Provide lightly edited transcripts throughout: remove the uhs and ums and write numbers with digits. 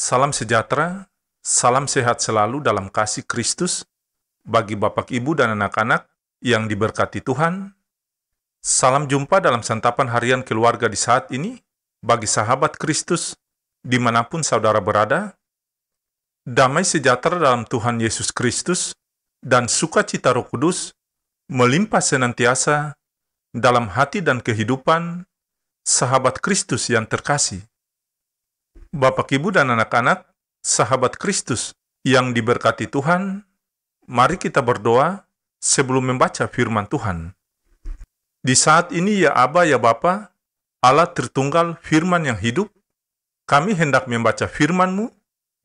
Salam sejahtera, salam sehat selalu dalam kasih Kristus bagi Bapak, Ibu, dan anak-anak yang diberkati Tuhan. Salam jumpa dalam santapan harian keluarga di saat ini bagi sahabat Kristus dimanapun saudara berada. Damai sejahtera dalam Tuhan Yesus Kristus dan sukacita Roh Kudus melimpah senantiasa dalam hati dan kehidupan sahabat Kristus yang terkasih. Bapak, Ibu, dan anak-anak, sahabat Kristus yang diberkati Tuhan, mari kita berdoa sebelum membaca firman Tuhan. Di saat ini, ya Aba, ya Bapa, Allah Tritunggal firman yang hidup, kami hendak membaca firman-Mu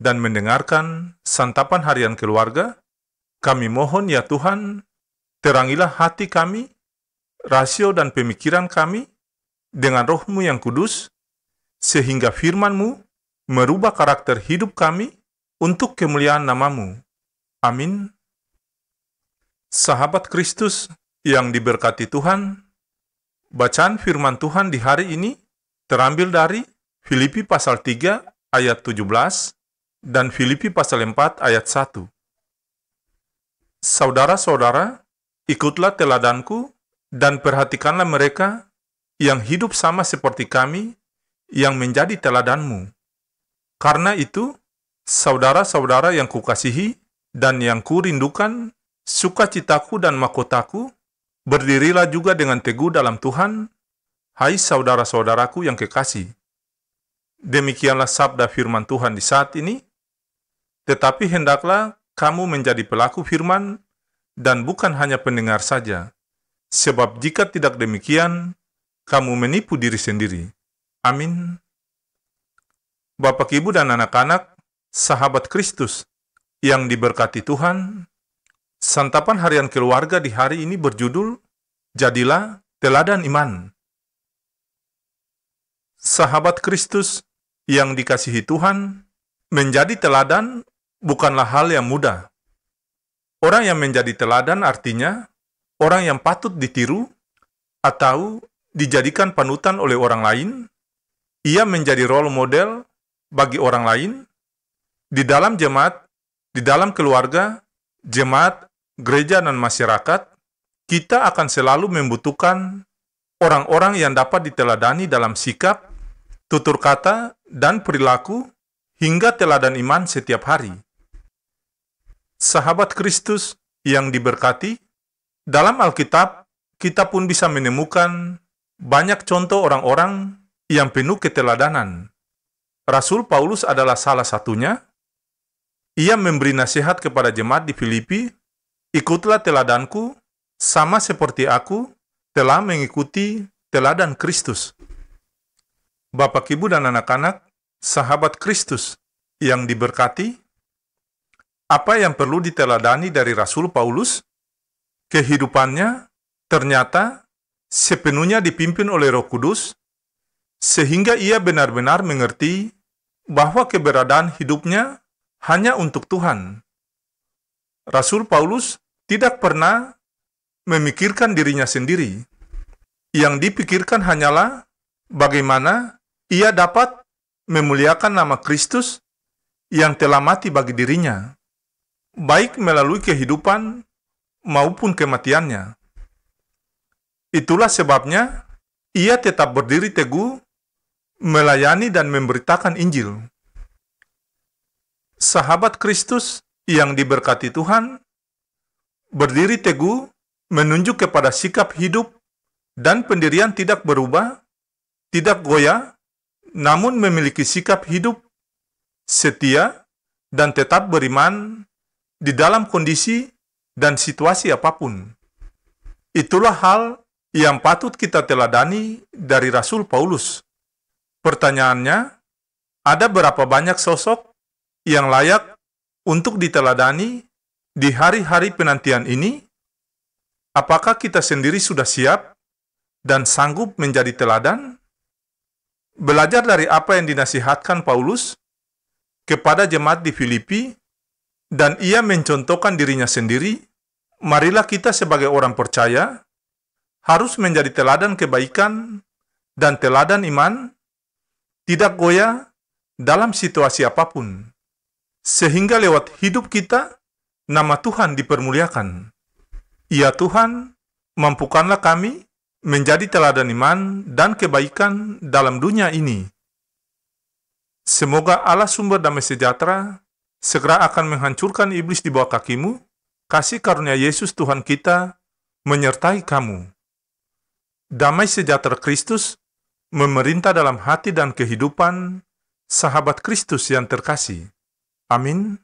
dan mendengarkan santapan harian keluarga. Kami mohon ya Tuhan, terangilah hati kami, rasio dan pemikiran kami dengan Roh-Mu yang kudus, sehingga firman-Mu merubah karakter hidup kami untuk kemuliaan nama-Mu. Amin. Sahabat Kristus yang diberkati Tuhan, bacaan firman Tuhan di hari ini terambil dari Filipi pasal 3 ayat 17 dan Filipi pasal 4 ayat 1. Saudara-saudara, ikutlah teladanku dan perhatikanlah mereka yang hidup sama seperti kami yang menjadi teladanmu. Karena itu, saudara-saudara yang kukasihi dan yang kurindukan, sukacitaku dan mahkotaku, berdirilah juga dengan teguh dalam Tuhan, hai saudara-saudaraku yang kekasih. Demikianlah sabda firman Tuhan di saat ini, tetapi hendaklah kamu menjadi pelaku firman dan bukan hanya pendengar saja, sebab jika tidak demikian, kamu menipu diri sendiri. Amin. Bapak, Ibu, dan anak-anak, sahabat Kristus yang diberkati Tuhan, santapan harian keluarga di hari ini berjudul, Jadilah Teladan Iman. Sahabat Kristus yang dikasihi Tuhan, menjadi teladan bukanlah hal yang mudah. Orang yang menjadi teladan artinya orang yang patut ditiru atau dijadikan panutan oleh orang lain. Ia menjadi role model bagi orang lain, di dalam jemaat, di dalam keluarga, jemaat, gereja, dan masyarakat. Kita akan selalu membutuhkan orang-orang yang dapat diteladani dalam sikap, tutur kata, dan perilaku, hingga teladan iman setiap hari. Sahabat Kristus yang diberkati, dalam Alkitab, kita pun bisa menemukan banyak contoh orang-orang yang penuh keteladanan. Rasul Paulus adalah salah satunya. Ia memberi nasihat kepada jemaat di Filipi, ikutlah teladanku, sama seperti aku telah mengikuti teladan Kristus. Bapak, Ibu, dan anak-anak, sahabat Kristus yang diberkati, apa yang perlu diteladani dari Rasul Paulus? Kehidupannya ternyata sepenuhnya dipimpin oleh Roh Kudus, sehingga ia benar-benar mengerti bahwa keberadaan hidupnya hanya untuk Tuhan. Rasul Paulus tidak pernah memikirkan dirinya sendiri. Yang dipikirkan hanyalah bagaimana ia dapat memuliakan nama Kristus yang telah mati bagi dirinya, baik melalui kehidupan maupun kematiannya. Itulah sebabnya ia tetap berdiri teguh, melayani dan memberitakan Injil. Sahabat Kristus yang diberkati Tuhan, berdiri teguh menunjuk kepada sikap hidup dan pendirian tidak berubah, tidak goyah, namun memiliki sikap hidup setia dan tetap beriman di dalam kondisi dan situasi apapun. Itulah hal yang patut kita teladani dari Rasul Paulus. Pertanyaannya, ada berapa banyak sosok yang layak untuk diteladani di hari-hari penantian ini? Apakah kita sendiri sudah siap dan sanggup menjadi teladan? Belajar dari apa yang dinasihatkan Paulus kepada jemaat di Filipi, dan ia mencontohkan dirinya sendiri. Marilah kita sebagai orang percaya harus menjadi teladan kebaikan dan teladan iman, tidak goyah dalam situasi apapun, sehingga lewat hidup kita, nama Tuhan dipermuliakan. Ya Tuhan, mampukanlah kami menjadi teladan iman dan kebaikan dalam dunia ini. Semoga Allah sumber damai sejahtera segera akan menghancurkan iblis di bawah kakimu. Kasih karunia Yesus Tuhan kita menyertai kamu. Damai sejahtera Kristus memerintah dalam hati dan kehidupan sahabat Kristus yang terkasih. Amin.